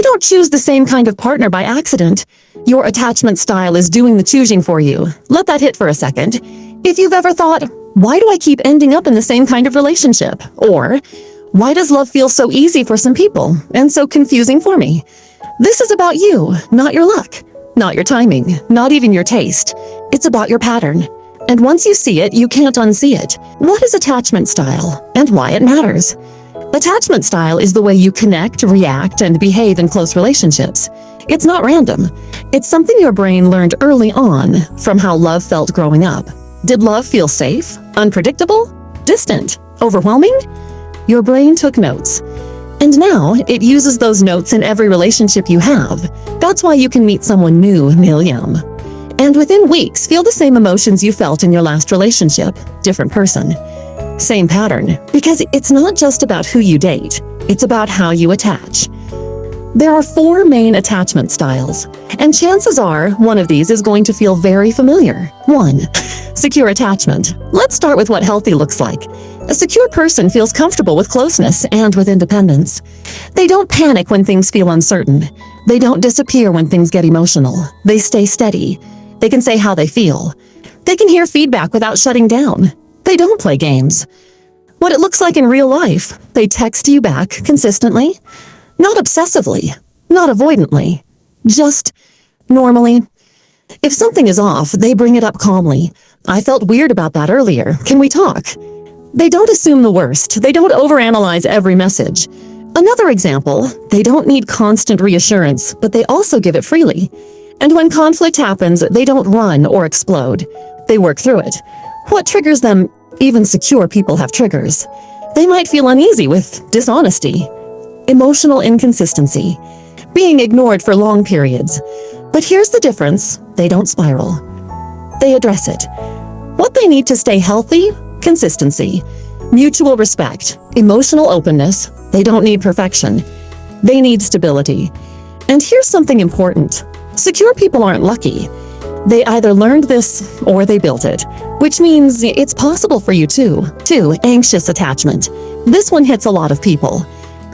don't choose the same kind of partner by accident. Your attachment style is doing the choosing for you. Let that hit for a second. If you've ever thought, why do I keep ending up in the same kind of relationship? Or, why does love feel so easy for some people and so confusing for me? This is about you, not your luck, not your timing, not even your taste. It's about your pattern. And once you see it, you can't unsee it. What is attachment style and why it matters? Attachment style is the way you connect, react, and behave in close relationships. It's not random. It's something your brain learned early on from how love felt growing up. Did love feel safe, unpredictable, distant, overwhelming? Your brain took notes. And now it uses those notes in every relationship you have. That's why you can meet someone new, Miriam. And within weeks, feel the same emotions you felt in your last relationship. Different person. Same pattern. Because it's not just about who you date. It's about how you attach. There are 4 main attachment styles. And chances are, one of these is going to feel very familiar. 1. Secure attachment. Let's start with what healthy looks like. A secure person feels comfortable with closeness and with independence. They don't panic when things feel uncertain. They don't disappear when things get emotional. They stay steady. They can say how they feel. They can hear feedback without shutting down. They don't play games. What it looks like in real life, they text you back consistently. Not obsessively, not avoidantly, just normally. If something is off, they bring it up calmly. I felt weird about that earlier. Can we talk? They don't assume the worst. They don't overanalyze every message. Another example, they don't need constant reassurance, but they also give it freely. And when conflict happens, they don't run or explode. They work through it. What triggers them? Even secure people have triggers. They might feel uneasy with dishonesty, emotional inconsistency, being ignored for long periods. But here's the difference. They don't spiral. They address it. What they need to stay healthy? Consistency, mutual respect, emotional openness. They don't need perfection. They need stability. And here's something important. Secure people aren't lucky. They either learned this or they built it, which means it's possible for you too. 2. Anxious attachment. This one hits a lot of people.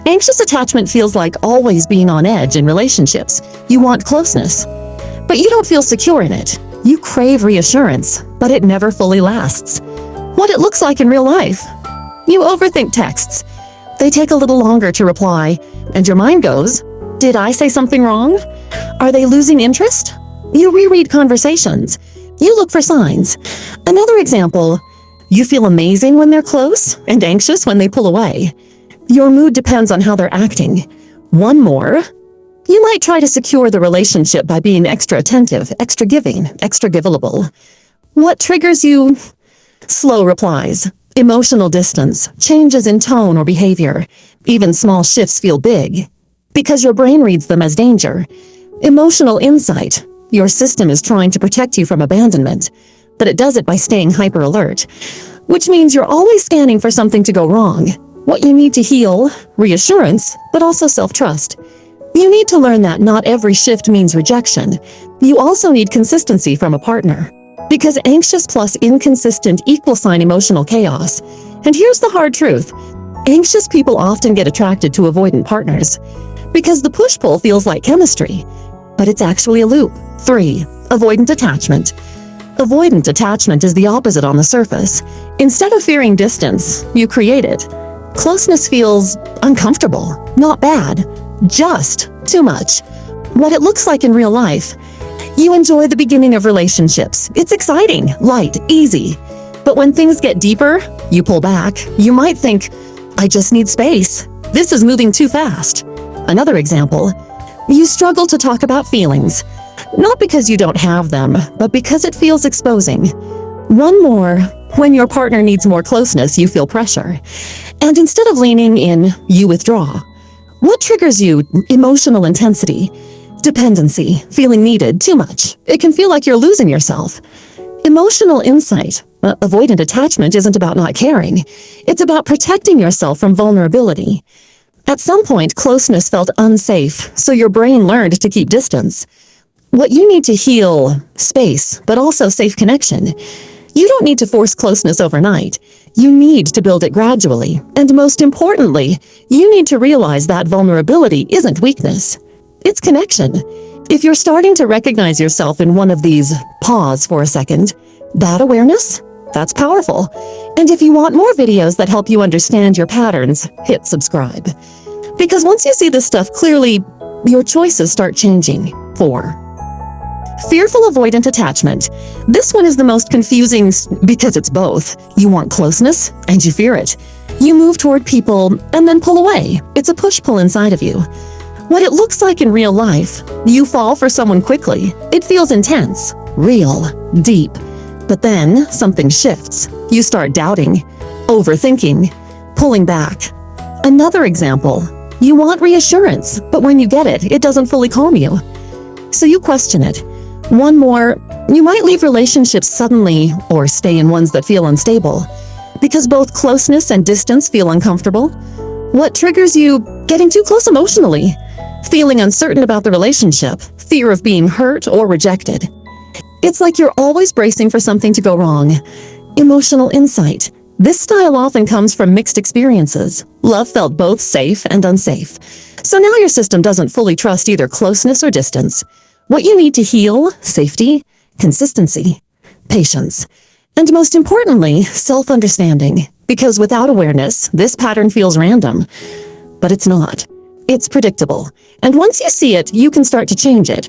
Anxious attachment feels like always being on edge in relationships. You want closeness, but you don't feel secure in it. You crave reassurance, but it never fully lasts. What it looks like in real life. You overthink texts. They take a little longer to reply, and your mind goes, did I say something wrong? Are they losing interest? You reread conversations. You look for signs. Another example, you feel amazing when they're close and anxious when they pull away. Your mood depends on how they're acting. One more, you might try to secure the relationship by being extra attentive, extra giving, extra giveable. What triggers you? Slow replies, emotional distance, changes in tone or behavior. Even small shifts feel big because your brain reads them as danger. Emotional insight. Your system is trying to protect you from abandonment, but it does it by staying hyper alert, which means you're always scanning for something to go wrong. What you need to heal, reassurance, but also self-trust. You need to learn that not every shift means rejection. You also need consistency from a partner. Because anxious plus inconsistent equal sign emotional chaos. And here's the hard truth. Anxious people often get attracted to avoidant partners because the push-pull feels like chemistry, but it's actually a loop. 3. Avoidant attachment. Avoidant attachment is the opposite on the surface. Instead of fearing distance, you create it. Closeness feels uncomfortable, not bad, just too much. What it looks like in real life. You enjoy the beginning of relationships. It's exciting, light, easy. But when things get deeper, you pull back. You might think, I just need space. This is moving too fast. Another example, you struggle to talk about feelings. Not because you don't have them, but because it feels exposing. One more, when your partner needs more closeness, you feel pressure. And instead of leaning in, you withdraw. What triggers you? Emotional intensity. Dependency, feeling needed, too much. It can feel like you're losing yourself. Emotional insight. Avoidant attachment isn't about not caring. It's about protecting yourself from vulnerability. At some point, closeness felt unsafe, so your brain learned to keep distance. What you need to heal, space, but also safe connection. You don't need to force closeness overnight. You need to build it gradually. And most importantly, you need to realize that vulnerability isn't weakness. It's connection. If you're starting to recognize yourself in one of these, pause for a second, that awareness, that's powerful. And if you want more videos that help you understand your patterns, hit subscribe. Because once you see this stuff clearly, your choices start changing. 4. Fearful-avoidant attachment. This one is the most confusing because it's both. You want closeness and you fear it. You move toward people and then pull away. It's a push-pull inside of you. What it looks like in real life, you fall for someone quickly. It feels intense, real, deep. But then something shifts. You start doubting, overthinking, pulling back. Another example, you want reassurance, but when you get it, it doesn't fully calm you. So you question it. One more, you might leave relationships suddenly or stay in ones that feel unstable because both closeness and distance feel uncomfortable. What triggers you? Getting too close emotionally, feeling uncertain about the relationship, fear of being hurt or rejected. It's like you're always bracing for something to go wrong. Emotional insight. This style often comes from mixed experiences. Love felt both safe and unsafe. So now your system doesn't fully trust either closeness or distance. What you need to heal, safety, consistency, patience, and most importantly, self-understanding. Because without awareness, this pattern feels random. But it's not. It's predictable. And once you see it, you can start to change it.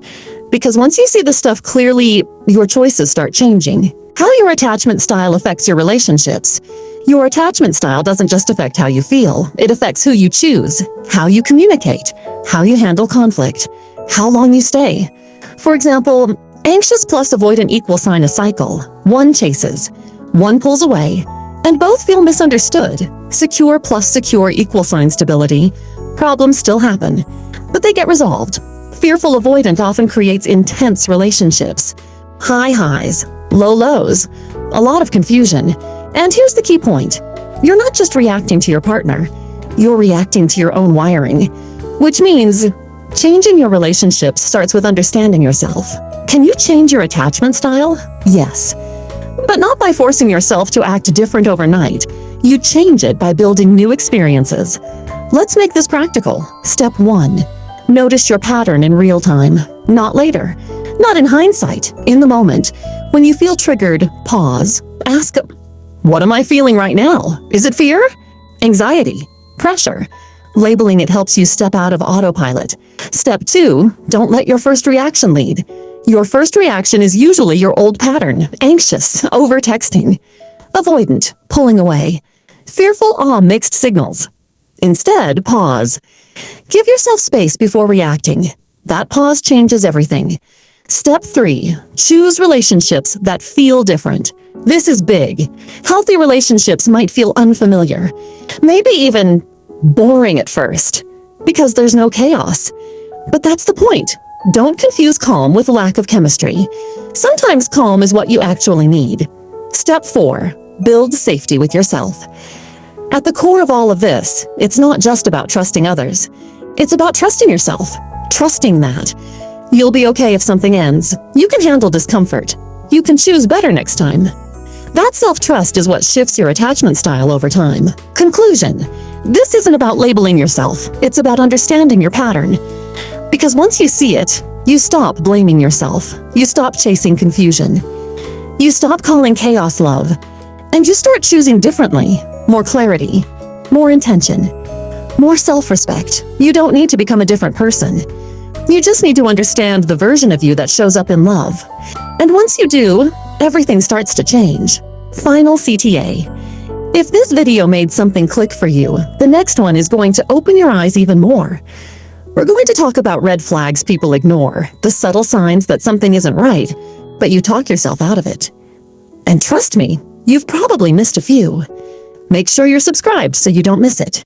Because once you see the stuff clearly, your choices start changing. How your attachment style affects your relationships. Your attachment style doesn't just affect how you feel. It affects who you choose, how you communicate, how you handle conflict, how long you stay. For example, anxious plus avoidant equal sign a cycle. One chases, one pulls away, and both feel misunderstood. Secure plus secure equal sign stability. Problems still happen, but they get resolved. Fearful-avoidant often creates intense relationships. High highs, low lows, a lot of confusion. And here's the key point. You're not just reacting to your partner. You're reacting to your own wiring. Which means changing your relationships starts with understanding yourself. Can you change your attachment style? Yes. But not by forcing yourself to act different overnight. You change it by building new experiences. Let's make this practical. Step 1. Notice your pattern in real time, not later. Not in hindsight, in the moment. When you feel triggered, pause. Ask, what am I feeling right now? Is it fear? Anxiety? Pressure? Labeling it helps you step out of autopilot. Step 2, don't let your first reaction lead. Your first reaction is usually your old pattern, anxious, over-texting. Avoidant, pulling away. Fearful, mixed signals. Instead, pause. Give yourself space before reacting. That pause changes everything. Step 3, choose relationships that feel different. This is big. Healthy relationships might feel unfamiliar, maybe even boring at first, because there's no chaos. But that's the point. Don't confuse calm with lack of chemistry. Sometimes calm is what you actually need. Step 4, build safety with yourself. At the core of all of this, it's not just about trusting others. It's about trusting yourself, trusting that you'll be okay if something ends. You can handle discomfort. You can choose better next time. That self-trust is what shifts your attachment style over time. Conclusion. This isn't about labeling yourself. It's about understanding your pattern. Because once you see it, you stop blaming yourself. You stop chasing confusion. You stop calling chaos love. And you start choosing differently. More clarity. More intention. More self-respect. You don't need to become a different person. You just need to understand the version of you that shows up in love. And once you do, everything starts to change. Final CTA. If this video made something click for you, the next one is going to open your eyes even more. We're going to talk about red flags people ignore, the subtle signs that something isn't right, but you talk yourself out of it. And trust me, you've probably missed a few. Make sure you're subscribed so you don't miss it.